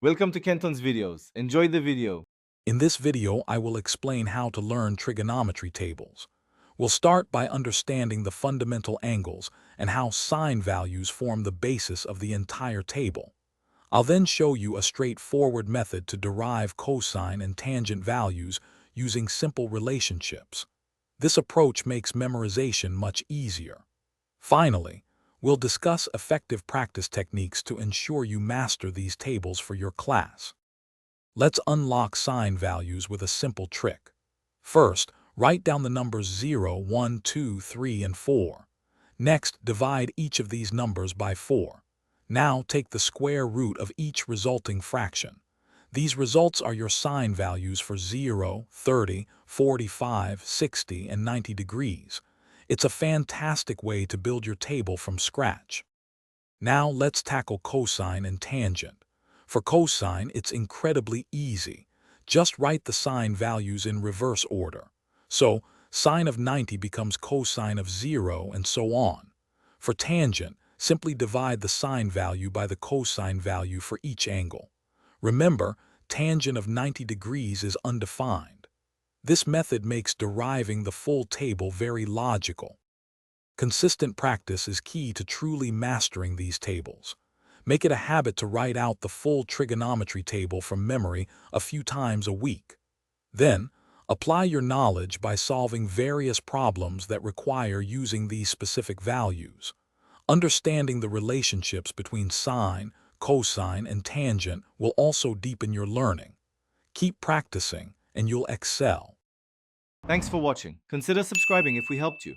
Welcome to Kenton's videos. Enjoy the video. In this video, I will explain how to learn trigonometry tables. We'll start by understanding the fundamental angles and how sine values form the basis of the entire table. I'll then show you a straightforward method to derive cosine and tangent values using simple relationships. This approach makes memorization much easier. Finally, we'll discuss effective practice techniques to ensure you master these tables for your class. Let's unlock sine values with a simple trick. First, write down the numbers 0, 1, 2, 3, and 4. Next, divide each of these numbers by 4. Now take the square root of each resulting fraction. These results are your sine values for 0, 30, 45, 60, and 90 degrees. It's a fantastic way to build your table from scratch. Now let's tackle cosine and tangent. For cosine, it's incredibly easy. Just write the sine values in reverse order. So, sine of 90 becomes cosine of 0, and so on. For tangent, simply divide the sine value by the cosine value for each angle. Remember, tangent of 90 degrees is undefined. This method makes deriving the full table very logical. Consistent practice is key to truly mastering these tables. Make it a habit to write out the full trigonometry table from memory a few times a week. Then, apply your knowledge by solving various problems that require using these specific values. Understanding the relationships between sine, cosine, and tangent will also deepen your learning. Keep practicing, and you'll excel. Thanks for watching. Consider subscribing if we helped you.